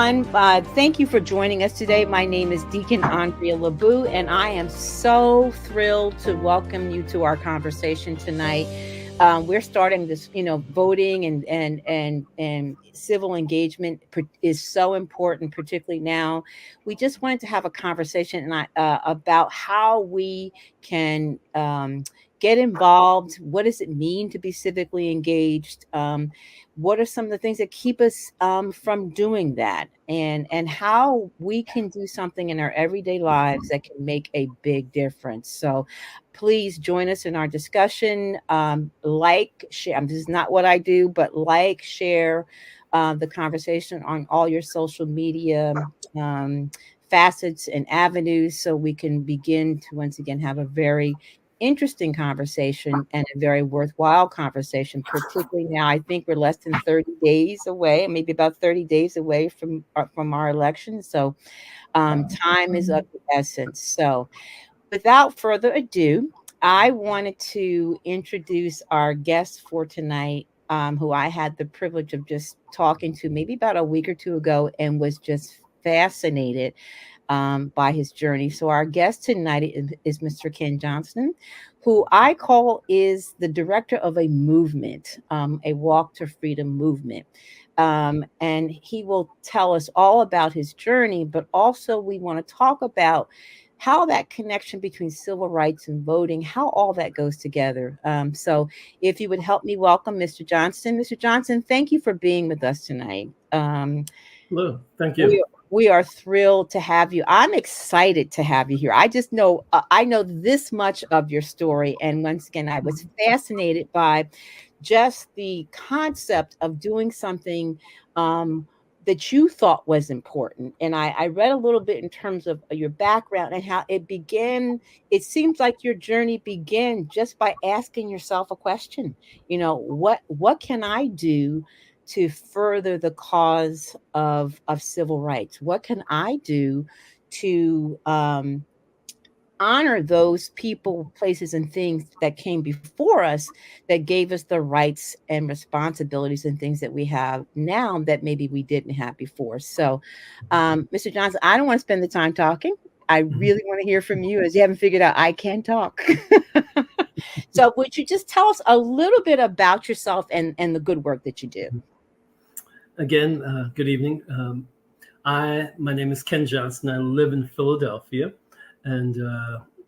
everyone. Thank you for joining us today. My name is Deacon Andrea LaBoo, and I am so thrilled to welcome you to our conversation tonight. We're starting this, voting and civil engagement is so important, particularly now. We just wanted to have a conversation about how we can get involved. What does it mean to be civically engaged? What are some of the things that keep us from doing that, and how we can do something in our everyday lives that can make a big difference? So please join us in our discussion. Like, share. This is not what I do, but like, share the conversation on all your social media facets and avenues, so we can begin to once again have a very interesting conversation and a very worthwhile conversation, particularly now. I think we're less than 30 days away, maybe about 30 days away from our election. So time is of the essence. So without further ado, I wanted to introduce our guest for tonight, who I had the privilege of just talking to maybe about a week or two ago and was just fascinated by his journey. So our guest tonight is Mr. Ken Johnston, who I call is the director of a movement, a Walk to Freedom movement. And he will tell us all about his journey, but also we want to talk about how that connection between civil rights and voting, how all that goes together. So if you would help me welcome Mr. Johnston. Mr. Johnston, thank you for being with us tonight. Hello, thank you. We are thrilled to have you. I'm excited to have you here. I just know, I know this much of your story. And once again, I was fascinated by just the concept of doing something that you thought was important. And I read a little bit in terms of your background and how it began. It seems like your journey began just by asking yourself a question. What can I do to further the cause of civil rights? What can I do to honor those people, places, and things that came before us that gave us the rights and responsibilities and things that we have now that maybe we didn't have before? So, Mr. Johnson, I don't want to spend the time talking. I really want to hear from you, as you haven't figured out I can talk. So would you just tell us a little bit about yourself and the good work that you do? Again, good evening. My name is Ken Johnston. I live in Philadelphia, and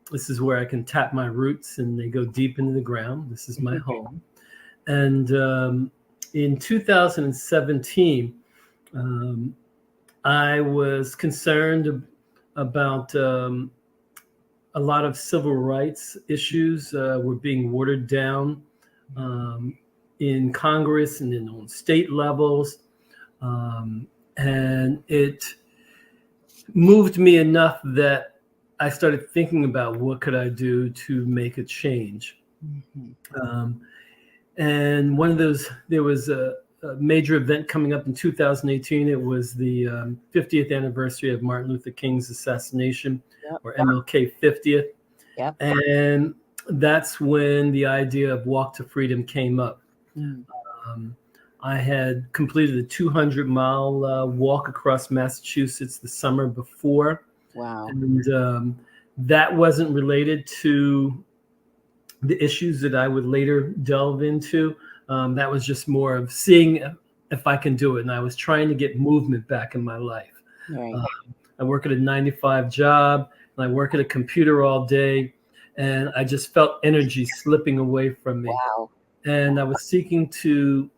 this is where I can tap my roots, and they go deep into the ground. This is my home. And in 2017, I was concerned about a lot of civil rights issues were being watered down in Congress and then on state levels. And it moved me enough that I started thinking about what could I do to make a change. And one of those, there was a major event coming up in 2018. It was the 50th anniversary of Martin Luther King's assassination, or MLK 50th. Yep. And that's when the idea of Walk to Freedom came up. I had completed a 200-mile walk across Massachusetts the summer before. Wow. And that wasn't related to the issues that I would later delve into. That was just more of seeing if I can do it. And I was trying to get movement back in my life. Right. I work at a 9-to-5 job, and I work at a computer all day. And I just felt energy slipping away from me. Wow. And I was seeking to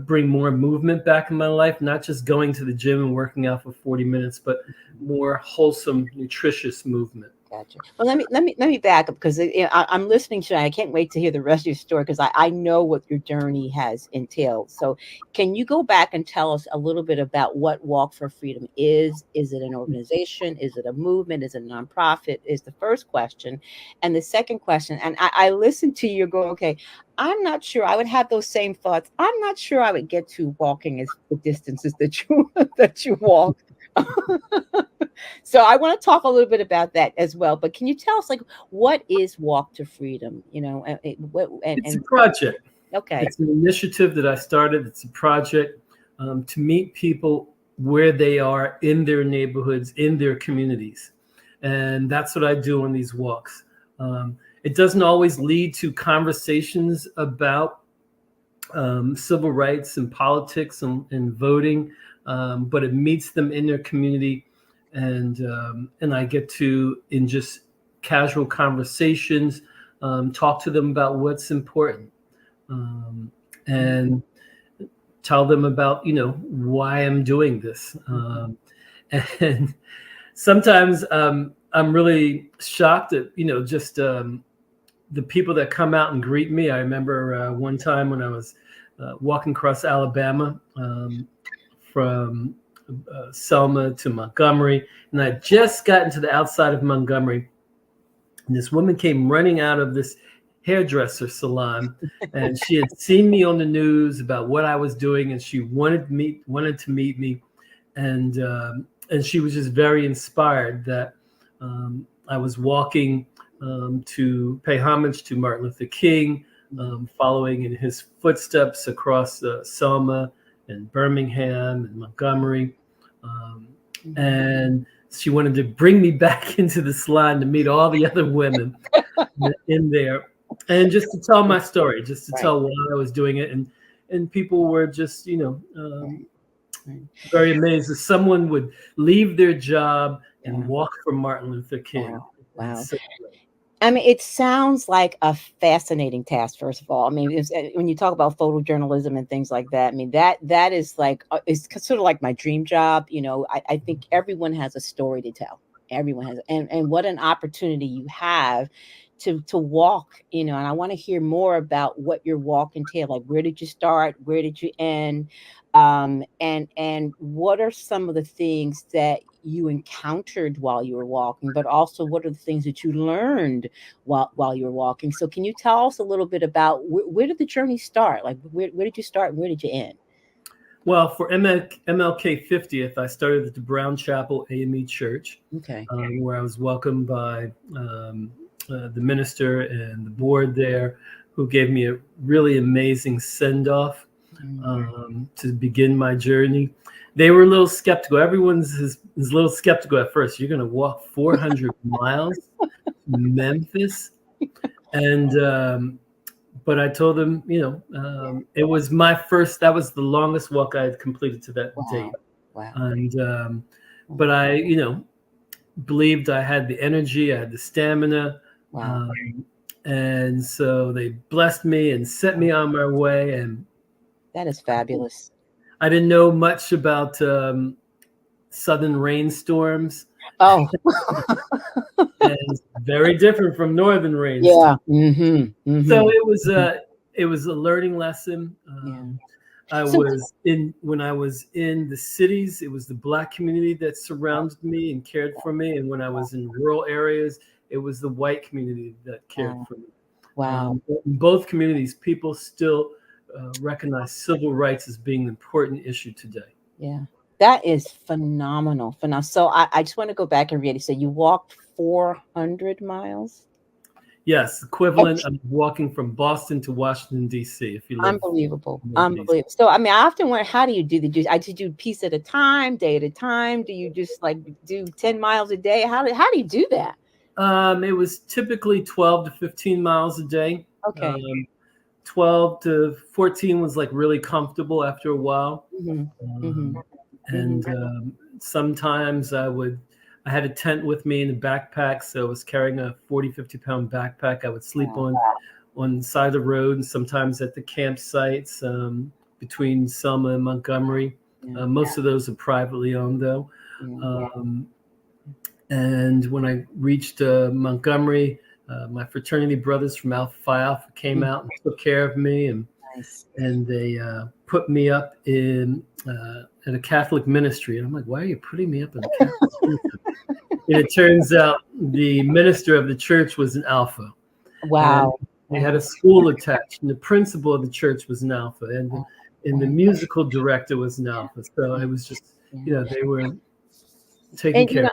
bring more movement back in my life, not just going to the gym and working out for 40 minutes, but more wholesome, nutritious movement. Gotcha. Well, let me back up, because I'm listening to you. I can't wait to hear the rest of your story, because I know what your journey has entailed. So can you go back and tell us a little bit about what Walk for Freedom is? Is it an organization? Is it a movement? Is it a nonprofit? Is the first question. And the second question, and I listened to you go, okay, I'm not sure I would have those same thoughts. I'm not sure I would get to walking as the distances that you walk. So I want to talk a little bit about that as well. But can you tell us, like, what is Walk to Freedom? It's a project. Okay. It's an initiative that I started. It's a project to meet people where they are in their neighborhoods, in their communities. And that's what I do on these walks. It doesn't always lead to conversations about civil rights and politics and voting, but it meets them in their community, and I get to, in just casual conversations, talk to them about what's important, and tell them about why I'm doing this, and sometimes I'm really shocked at just the people that come out and greet me. I remember one time when I was walking across Alabama from Selma to Montgomery, and I just gotten to the outside of Montgomery, and this woman came running out of this hairdresser salon, and she had seen me on the news about what I was doing, and she wanted to meet me, and she was just very inspired that I was walking to pay homage to Martin Luther King, following in his footsteps across Selma and Birmingham and Montgomery. And she wanted to bring me back into the salon to meet all the other women in there, and just to tell my story, just to tell why I was doing it. And people were just, very amazed that someone would leave their job and walk for Martin Luther King. Wow. So, I mean, it sounds like a fascinating task, first of all. I mean, when you talk about photojournalism and things like that, I mean, that is like, it's sort of like my dream job. I think everyone has a story to tell. Everyone has, and what an opportunity you have to walk, and I want to hear more about what your walk entailed. Like, where did you start? Where did you end? And what are some of the things that you encountered while you were walking, but also what are the things that you learned while you were walking? So can you tell us a little bit about where did the journey start? Like, where did you start? Where did you end? Well, for MLK 50th, I started at the Brown Chapel AME Church, where I was welcomed by the minister and the board there, who gave me a really amazing send-off to begin my journey. They were a little skeptical. Everyone's is a little skeptical at first. You're going to walk 400 miles to Memphis? And but I told them, it was my first, that was the longest walk I had completed to that date. Wow. And but I, believed I had the energy, I had the stamina. Wow. And so they blessed me and set me on my way. And that is fabulous. I didn't know much about southern rainstorms. Oh, and it's very different from northern rainstorms. Yeah. So it was a learning lesson. When I was in the cities, it was the Black community that surrounded me and cared for me, and when I was in rural areas, it was the white community that cared for me. Wow. In both communities, people still recognize civil rights as being an important issue today. Yeah, that is phenomenal. So I just want to go back and read it. So you walked 400 miles? Yes, equivalent of walking from Boston to Washington, D.C. If you live. Unbelievable. So, I mean, I often wonder, how do you do I just do piece at a time, day at a time? Do you just like do 10 miles a day? How do you do that? It was typically 12 to 15 miles a day. Okay. 12 to 14 was like really comfortable after a while. And sometimes I had a tent with me in the backpack, so I was carrying a 40, 50-pound backpack. I would sleep on the side of the road, and sometimes at the campsites between Selma and Montgomery. Most of those are privately owned, though. And when I reached Montgomery, my fraternity brothers from Alpha Phi Alpha came out and took care of me, and they put me up in at a Catholic ministry. And I'm like, why are you putting me up in a Catholic ministry? And it turns out the minister of the church was an Alpha. Wow. And they had a school attached, and the principal of the church was an Alpha, and the musical director was an Alpha. So it was just, they were taking care of.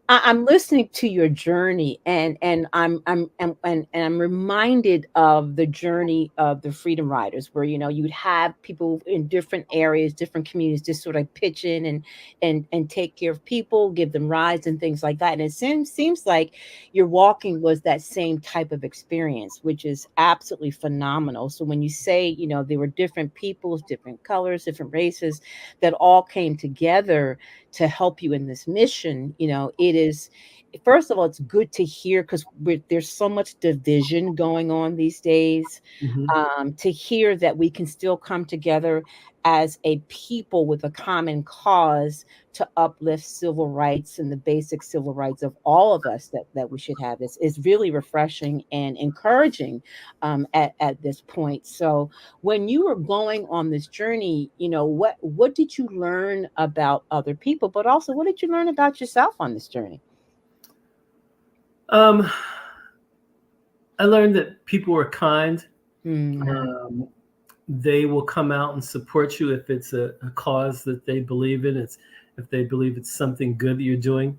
I'm listening to your journey, and and I'm reminded of the journey of the Freedom Riders, where you'd have people in different areas, different communities, just sort of pitch in and take care of people, give them rides and things like that. And it seems like your walking was that same type of experience, which is absolutely phenomenal. So when you say there were different peoples, different colors, different races that all came together to help you in this mission, it is, first of all, it's good to hear, because there's so much division going on these days. Hmm. To hear that we can still come together as a people with a common cause to uplift civil rights and the basic civil rights of all of us, that we should have, is really refreshing and encouraging, at this point. So when you were going on this journey, what did you learn about other people, but also what did you learn about yourself on this journey? Um, I learned that people are kind. Mm, Um, they will come out and support you if it's a cause that they believe in. It's if they believe it's something good that you're doing.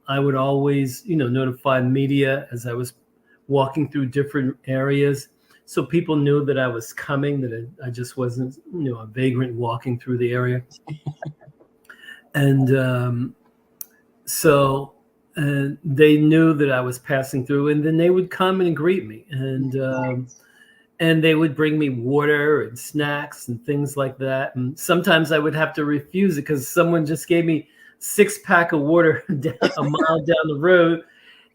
I would always, notify media as I was walking through different areas, so people knew that I was coming, that I just wasn't, a vagrant walking through the area. And so they knew that I was passing through, and then they would come and greet me, and they would bring me water and snacks and things like that. And sometimes I would have to refuse it because someone just gave me 6-pack of water a mile down the road,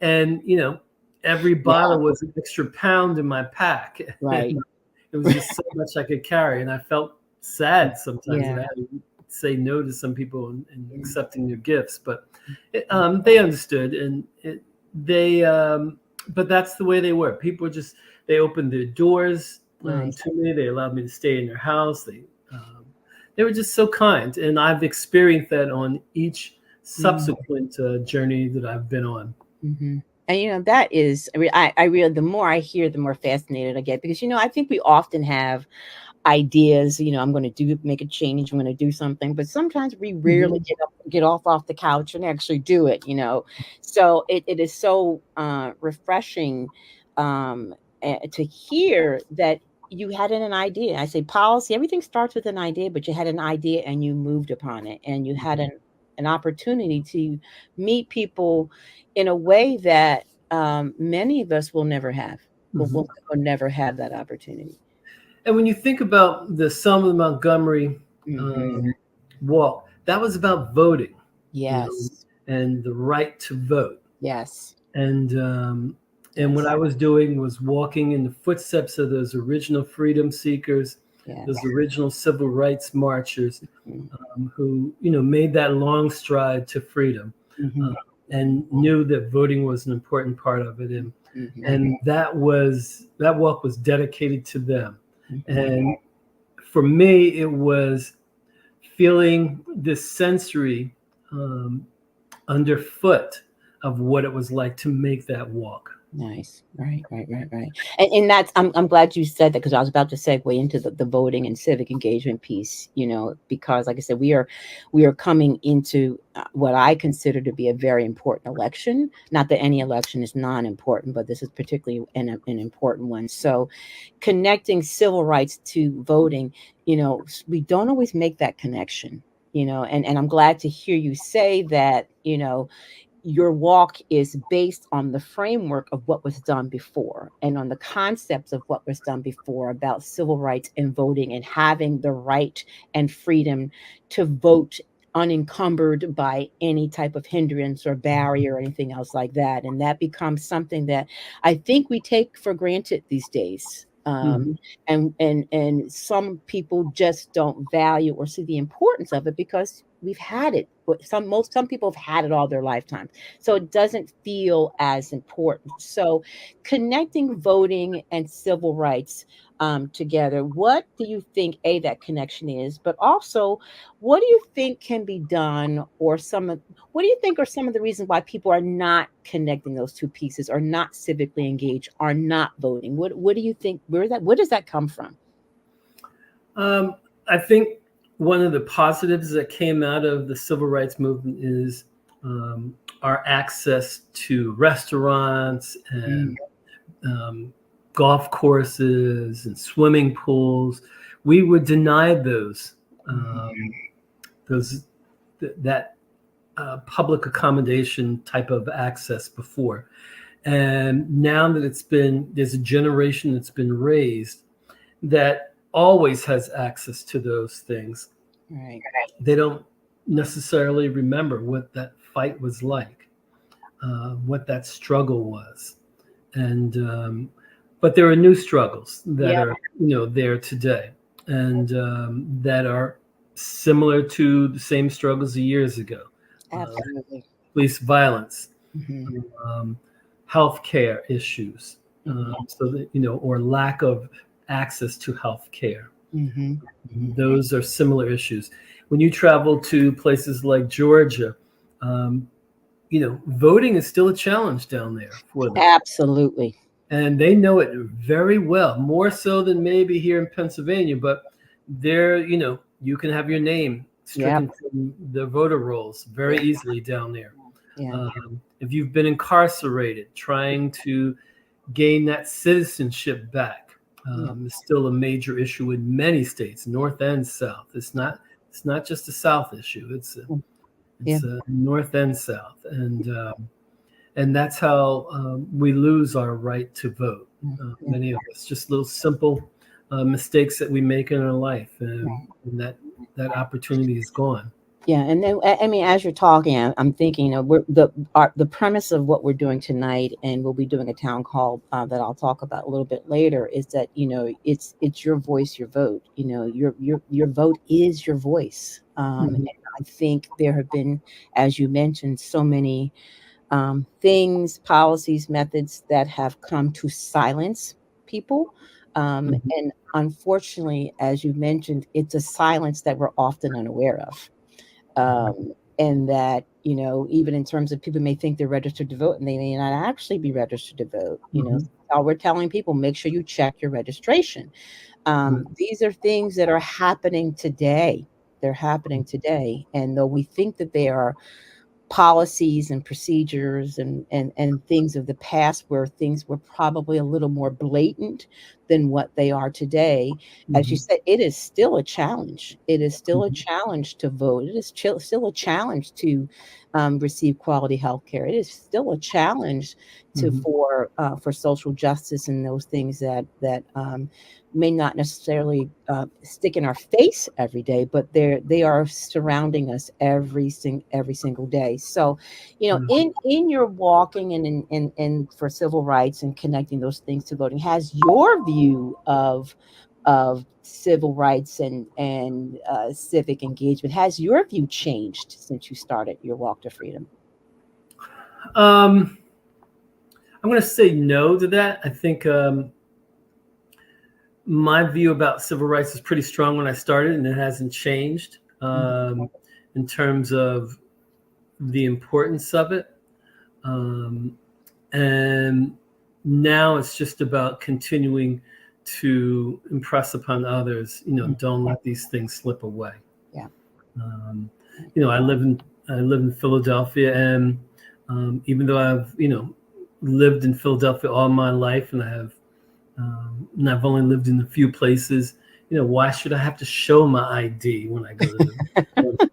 and every yeah, bottle was an extra pound in my pack. right. And it was just so much I could carry, and I felt sad sometimes that I Yeah, had to say no to some people and yeah. accepting their gifts. But they understood, and but that's the way they were. People just, they opened their doors Nice. to me. They allowed me to stay in their house. They were just so kind, and I've experienced that on each subsequent journey that I've been on. Mm-hmm. And that is, I really, the more I hear, the more fascinated I get, because I think we often have ideas. I'm going to make a change, I'm going to do something, but sometimes we rarely Hmm. get off the couch and actually do it. So it is so refreshing, to hear that you had an idea. I say policy, everything starts with an idea, but you had an idea and you moved upon it, and you had an opportunity to meet people in a way that, many of us will never have, Hmm. will never have that opportunity. And when you think about the Selma Montgomery Hmm. um, walk, that was about voting, you know, Yes. and the right to vote. Yes. And um, and what Yes. I was doing was walking in the footsteps of those original freedom seekers, those Yes. original civil rights marchers, Mhm. who made that long stride to freedom, uh, Mhm. and knew that voting was an important part of it, Mhm. and that walk was dedicated to them. Mhm. And for me, it was feeling this sensory um, underfoot of what it was like to make that walk. Nice. Right, right, right, right. And that's, I'm glad you said that, because I was about to segue into the voting and civic engagement piece, because like I said, we are coming into, what I consider to be a very important election. Not that any election is non-important, but this is particularly an important one. So connecting civil rights to voting, we don't always make that connection, and I'm glad to hear you say that, your walk is based on the framework of what was done before, and on the concepts of what was done before about civil rights and voting, and having the right and freedom to vote unencumbered by any type of hindrance or barrier or anything else like that. And that becomes something that I think we take for granted these days. Mhm. And some people just don't value or see the importance of it, because we've had it. But some people have had it all their lifetime, so it doesn't feel as important. So connecting voting and civil rights, together, what do you think, that connection is, but also what do you think can be done, or what do you think are some of the reasons why people are not connecting those two pieces, or not civically engaged, are not voting? What do you think, where does that come from? Um, I think one of the positives that came out of the civil rights movement is our access to restaurants and golf courses and swimming pools. We were denied those that public accommodation type of access before. And now that there's a generation that's been raised that always has access to those things. Right. They don't necessarily remember what that fight was like, what that struggle was. And but there are new struggles that are there today, and that are similar to the same struggles of years ago. Absolutely. Police violence, Mm-hmm. healthcare issues, Mm-hmm. so that or lack of access to healthcare. Mm-hmm. Mm-hmm. Those are similar issues. When you travel to places like Georgia, voting is still a challenge down there for them. Absolutely. And they know it very well, more so than maybe here in Pennsylvania. But there, you can have your name stricken from the voter rolls very easily down there. Yeah. If you've been incarcerated, trying to gain that citizenship back is still a major issue in many states, North and South. It's not just a South issue. It's a North and South, and that's how we lose our right to vote. Many of us, just little simple mistakes that we make in our life, and that opportunity is gone. Yeah, and then I mean, as you're talking, I'm thinking, the premise of what we're doing tonight, and we'll be doing a town hall that I'll talk about a little bit later. Is that it's your voice, your vote. Your vote is your voice. And I think there have been, as you mentioned, so many things, policies, methods that have come to silence people. And unfortunately, as you mentioned, it's a silence that we're often unaware of. And that, even in terms of people may think they're registered to vote and they may not actually be registered to vote. So we're telling people, make sure you check your registration. These are things that are happening today. They're happening today. And though we think that they are policies and procedures and things of the past where things were probably a little more blatant than what they are today. As you said, it is still a challenge. It is still a challenge to vote. It is still a challenge to receive quality health care. It is still a challenge for social justice and those things that may not necessarily stick in our face every day, but they are surrounding us every single day. So, in your walking and for civil rights and connecting those things to voting, has your view of civil rights and civic engagement, has your view changed since you started your walk to freedom? I'm going to say no to that. I think my view about civil rights is pretty strong when I started, and it hasn't changed in terms of the importance of it. And now it's just about continuing to impress upon others, don't let these things slip away. Yeah. I live in Philadelphia, and even though I've lived in Philadelphia all my life, and and I've only lived in a few places, why should I have to show my ID when I go to the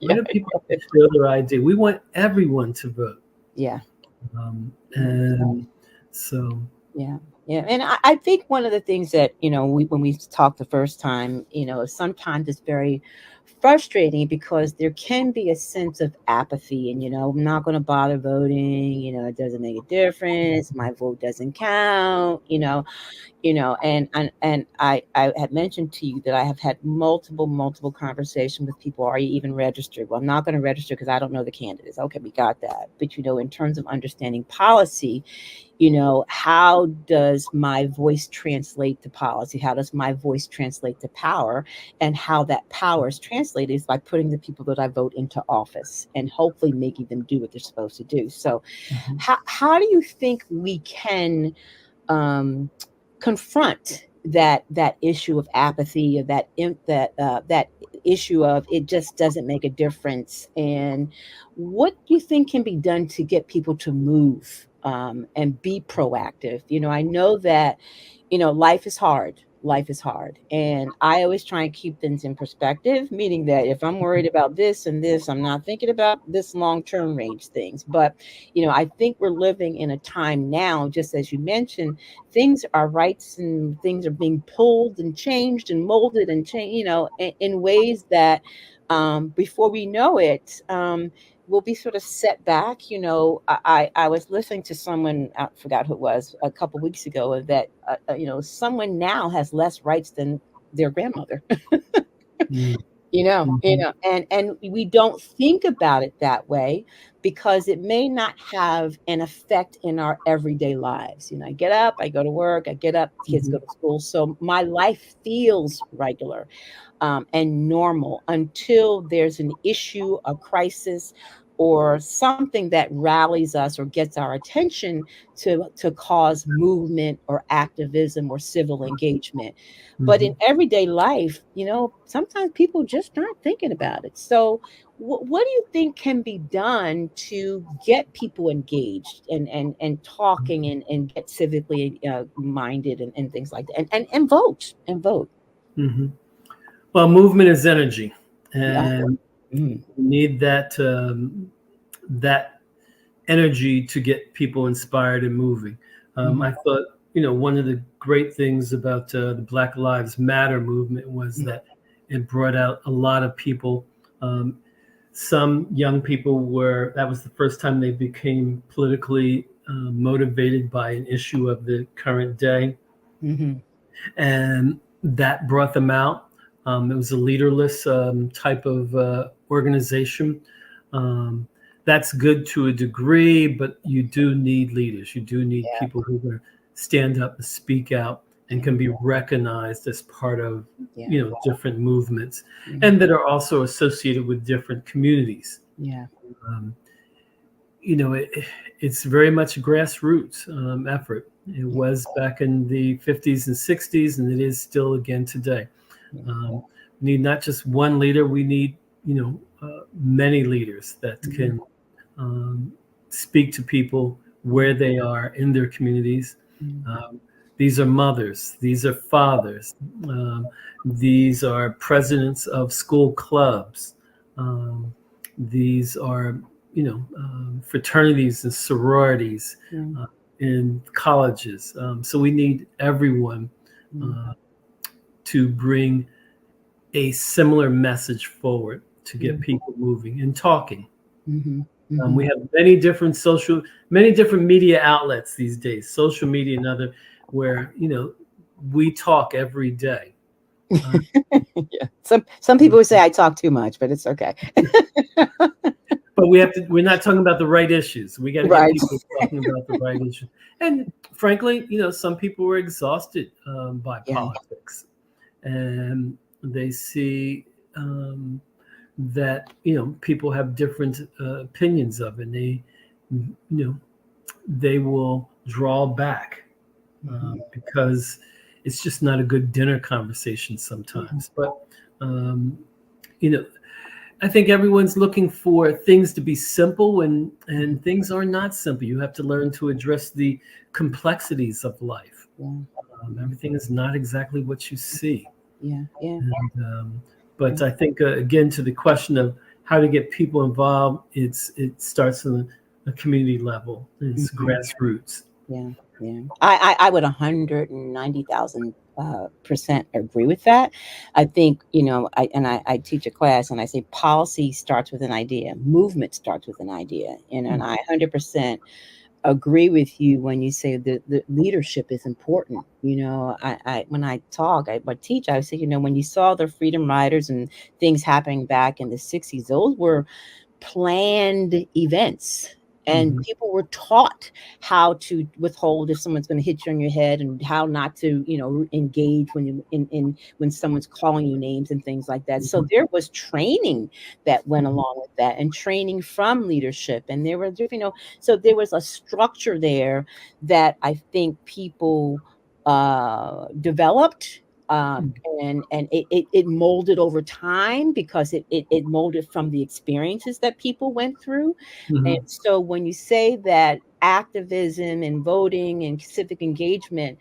Why do people have to show their ID? We want everyone to vote. Yeah. And so. Yeah. Yeah. And I think one of the things that, when we talked the first time, sometimes it's very frustrating because there can be a sense of apathy and, I'm not going to bother voting, it doesn't make a difference. My vote doesn't count, and I had mentioned to you that I have had multiple conversations with people. Are you even registered? Well, I'm not going to register because I don't know the candidates. Okay, we got that. But, in terms of understanding policy, how does my voice translate to policy? How does my voice translate to power? And how that power is translated is by putting the people that I vote into office and hopefully making them do what they're supposed to do. So how do you think we can confront that issue of apathy, of that issue of it just doesn't make a difference. And what do you think can be done to get people to move and be proactive? I know that, life is hard. Life is hard. And I always try and keep things in perspective, meaning that if I'm worried about this and this, I'm not thinking about this long-term range things. But, I think we're living in a time now, just as you mentioned, things are rights and things are being pulled and changed and molded and changed, in ways that before we know it, will be sort of set back. I was listening to someone, I forgot who it was, a couple weeks ago, that someone now has less rights than their grandmother. Mm. And we don't think about it that way because it may not have an effect in our everyday lives. I get up, I go to work, I get up, kids go to school, so my life feels regular and normal until there's an issue, a crisis, or something that rallies us or gets our attention to cause movement or activism or civil engagement. But in everyday life, sometimes people just aren't thinking about it. So, what do you think can be done to get people engaged and talking and get civically minded and things like that, and vote and vote? Mm-hmm. Well, movement is energy, Yeah. and Mm. we need that energy to get people inspired and moving. I thought, one of the great things about the Black Lives Matter movement was that it brought out a lot of people. Some young people that was the first time they became politically motivated by an issue of the current day. Mm-hmm. And that brought them out. It was a leaderless type of organization. That's good to a degree, but you do need leaders. You do need Yeah. people who are going to stand up and speak out and can be recognized as part of Yeah. different movements, Mhm. and that are also associated with different communities. Yeah. Um, it's very much a grassroots effort. It was back in the 50s and 60s, and it is still again today. We need not just one leader. We need, many leaders that can speak to people where they are in their communities. These are mothers. These are fathers. These are presidents of school clubs. These are, fraternities and sororities in colleges. So we need everyone to bring a similar message forward to get people moving and talking. We have many different media outlets these days, social media and other, where we talk every day. Yeah. Some people would say I talk too much, but it's okay. But we're not talking about the right issues. We got to get Right. people talking about the right issues. And frankly, some people were exhausted by Yeah. politics, and they see that people have different opinions of it. And they will draw back because it's just not a good dinner conversation sometimes. But I think everyone's looking for things to be simple, and things are not simple. You have to learn to address the complexities of life. Everything is not exactly what you see. Yeah. But I think, again, to the question of how to get people involved, it starts on a community level. It's grassroots. Yeah. I would 190,000% agree with that. I think, I teach a class and I say policy starts with an idea, movement starts with an idea. And I 100% agree with you when you say the leadership is important. When I talk, I teach, I say, when you saw the Freedom Riders and things happening back in the 60s, those were planned events. And people were taught how to withhold if someone's going to hit you on your head, and how not to, engage when you when someone's calling you names and things like that. So there was training that went along with that, and training from leadership. And there were different, so there was a structure there that I think people developed um, and it molded over time because it molded from the experiences that people went through. And Mhm. so when you say that activism and voting and civic engagement,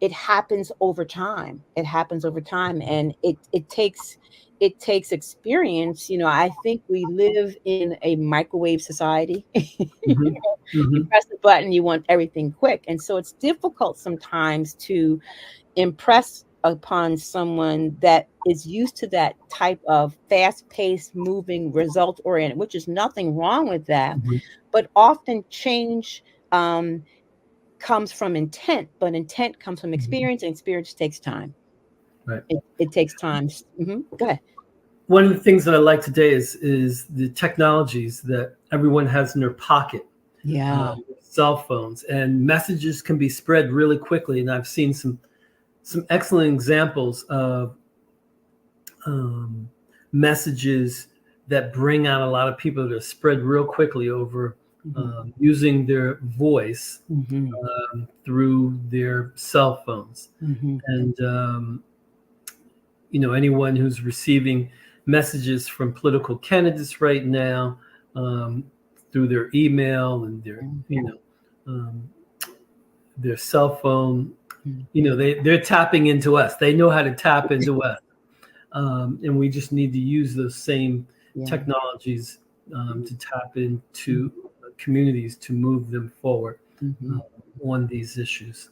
it happens over time. It happens over time, and it takes experience. I think we live in a microwave society. Mhm. You Mhm. press the button, you want everything quick, and so it's difficult sometimes to impress upon someone that is used to that type of fast-paced, moving, result-oriented, which is nothing wrong with that, Mhm. but often change um, comes from intent, but intent comes from Mhm. experience, and experience takes time. Right. It takes time. Go ahead. One of the things that I like today is the technologies that everyone has in their pocket, Yeah. cell phones, and messages can be spread really quickly. And I've seen some excellent examples of um, messages that bring out a lot of people that are spread real quickly over Mhm. using their voice Mhm. through their cell phones. Mhm. And anyone who's receiving messages from political candidates right now um, through their email and um, their cell phone, Mhm. they're tapping into us. They know how to tap into us. And we just need to use those same Yeah. technologies to tap into communities to move them forward uh, Mhm. on these issues.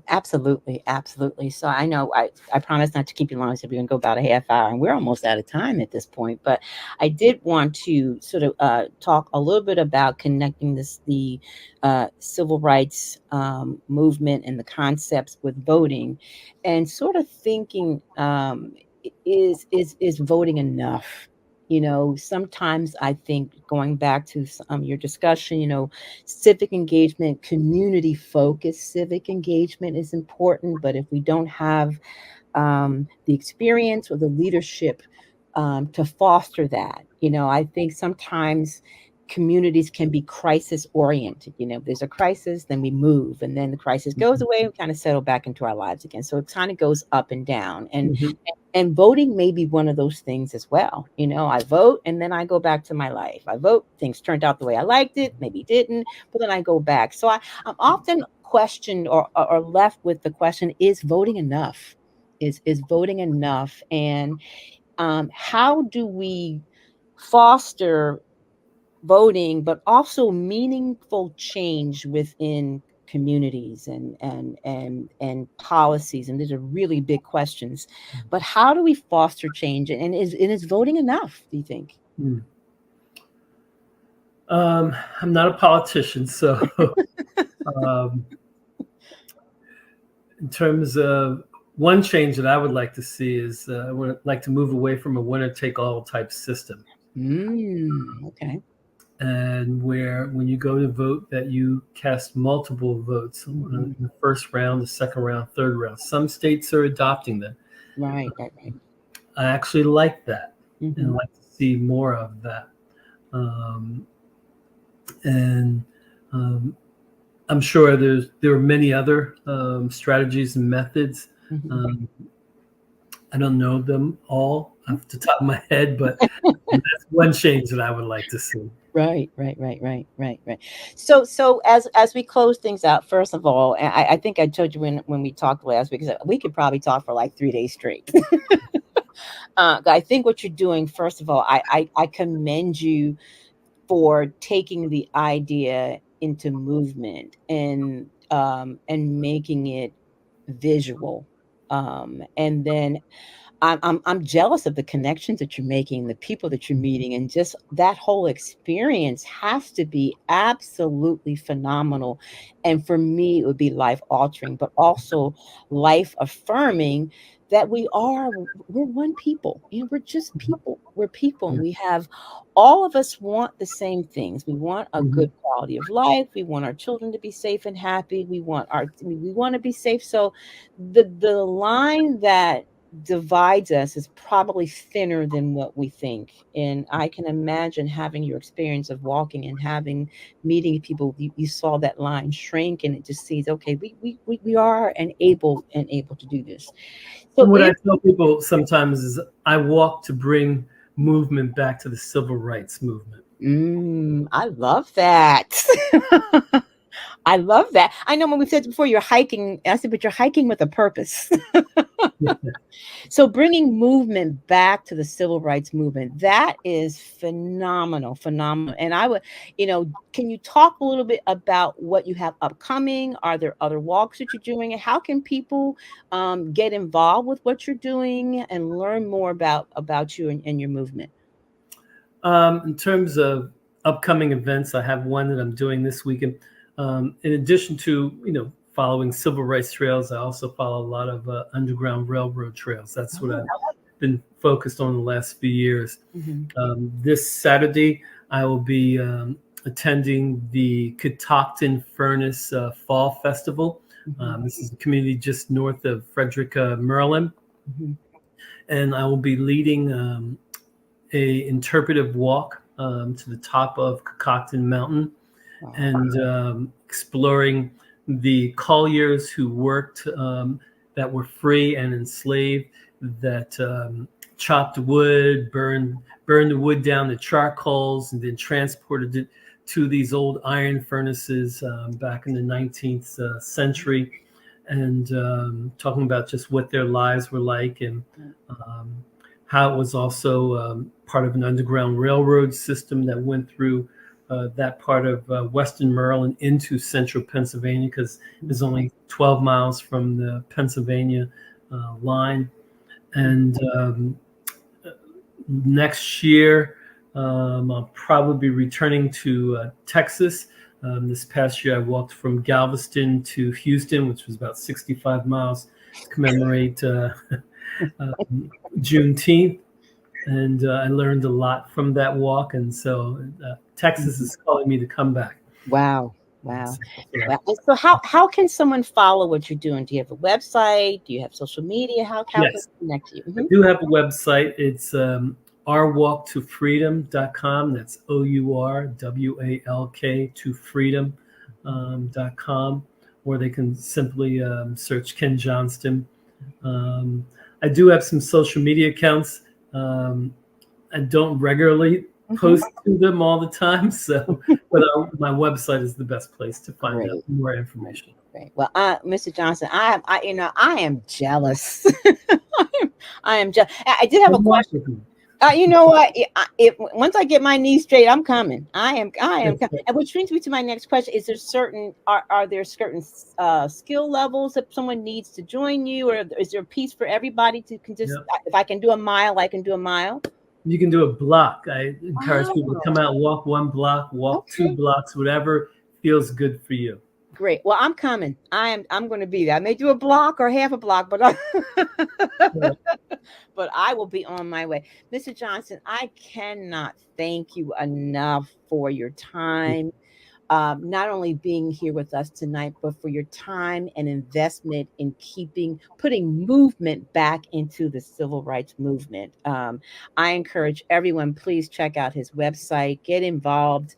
Absolutely, absolutely. So I know I promise not to keep you long. So we're gonna go about a half hour, and we're almost out of time at this point. But I did want to sort of talk a little bit about connecting the civil rights movement and the concepts with voting, and sort of thinking is voting enough? Sometimes I think going back to your discussion, civic engagement, community focused civic engagement is important. But if we don't have the experience or the leadership to foster that, I think sometimes communities can be crisis oriented. If there's a crisis, then we move, and then the crisis goes away, we kind of settle back into our lives again. So it kind of goes up and down. Mhm. And voting may be one of those things as well. I vote and then I go back to my life. I vote, things turned out the way I liked it, maybe didn't, but then I go back. So I'm often questioned or left with the question, is voting enough? Is voting enough? And how do we foster voting, but also meaningful change within communities and policies? And these are really big questions. But how do we foster change? And is voting enough, do you think? Mm. I'm not a politician, so um, in terms of one change that I would like to see is I would like to move away from a winner take all type system, Okay. and where when you go to vote that you cast multiple votes in Mhm. the first round, the second round, third round. Some states are adopting that. Right, right, right. I actually like that, and Hmm. I'd like to see more of that. Um, and I'm sure there are many other strategies and methods. Hmm. Um, I don't know them all off the top of my head, but that's one change that I would like to see. Right, right, right, right, right, right. So as we close things out, first of all, and I think I told you when we talked last week, 'cause we could probably talk for like 3 days straight. I think what you're doing, first of all, I commend you for taking the idea into movement and making it visual. And then I'm jealous of the connections that you're making, the people that you're meeting, and just that whole experience has to be absolutely phenomenal. And for me, it would be life altering, but also life affirming that we're one people. We're just people. We're people, and Yeah. we have all of us want the same things. We want a good Mhm. quality of life. We want our children to be safe and happy. We want to be safe. So the line that divides us is probably thinner than what we think. And I can imagine having your experience of walking and having meeting people, you saw that line shrink and it just sees, okay, we are and able to do this. So And what I if tell people sometimes is I walk to bring movement back to the civil rights movement. I love that. I love that. I know when we said before you're hiking, I said, but you're hiking with a purpose. So bringing movement back to the civil rights movement, that is phenomenal, phenomenal. And I would, can you talk a little bit about what you have upcoming? Are there other walks that you're doing? And how can people get involved with what you're doing and learn more about you and your movement? In terms of upcoming events, I have one that I'm doing this weekend. In addition to following civil rights trails, I also follow a lot of underground railroad trails. That's what I've been focused on the last few years. This Saturday, I will be attending the Catoctin Furnace Fall Festival. This is a community just north of Frederick, Maryland, and I will be leading a interpretive walk to the top of Catoctin Mountain, and exploring the colliers who worked that were free and enslaved, that chopped wood, burned the wood down to charcoals, and then transported it to these old iron furnaces back in the 19th century, and talking about just what their lives were like, and how it was also part of an underground railroad system that went through that part of Western Maryland into central Pennsylvania, because it's only 12 miles from the Pennsylvania line. And next year, I'll probably be returning to Texas. This past year, I walked from Galveston to Houston, which was about 65 miles, to commemorate Juneteenth. And I learned a lot from that walk. And so Texas is calling me to come back. Wow. Wow. So how can someone follow what you're doing? Do you have a website? Do you have social media? How can Yes, they connect to you? I do have a website. It's ourwalktofreedom.com. That's OURWALK to freedom.com, or they can simply search Ken Johnston. I do have some social media accounts. I don't regularly post to them all the time, but my website is the best place to find out more information. Great. Well, Mr. Johnston, I am jealous. I am jealous. I did have a question. You know what? Once I get my knees straight, I'm coming. I am coming. And which brings me to my next question: Is there are there certain skill levels that someone needs to join you, or is there a piece for everybody to can just? If I can do a mile, I can do a mile. You can do a block. I encourage people to come out, walk one block, walk 2 blocks, whatever feels good for you. Great. Well, I'm coming. I'm going to be there. I may do a block or half a block, but but I will be on my way. Mr. Johnston, I cannot thank you enough for your time. Not only being here with us tonight, but for your time and investment in putting movement back into the civil rights movement. I encourage everyone, please check out his website, get involved,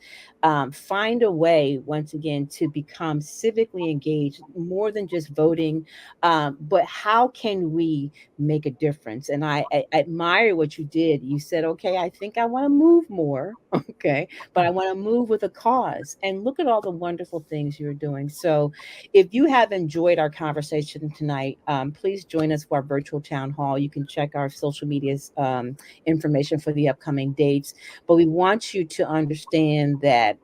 find a way, once again, to become civically engaged, more than just voting, but how can we make a difference? And I admire what you did. You said, okay, I think I want to move more, okay, but I want to move with a cause. And look at all the wonderful things you're doing. So if you have enjoyed our conversation tonight, please join us for our virtual town hall. You can check our social media's information for the upcoming dates. But we want you to understand that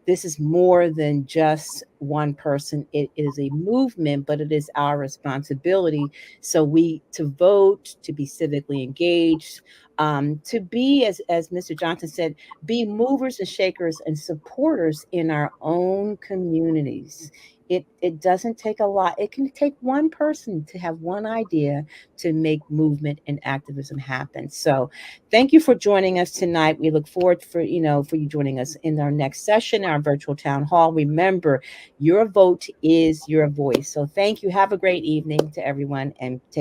this is more than just one person. It is a movement, but it is our responsibility. So to vote, to be civically engaged, to be, as Mr. Johnson said, be movers and shakers and supporters in our own communities. It doesn't take a lot. It can take one person to have one idea to make movement and activism happen. So thank you for joining us tonight. We look forward for you joining us in our next session, our virtual town hall. Remember, your vote is your voice. So thank you. Have a great evening to everyone, and take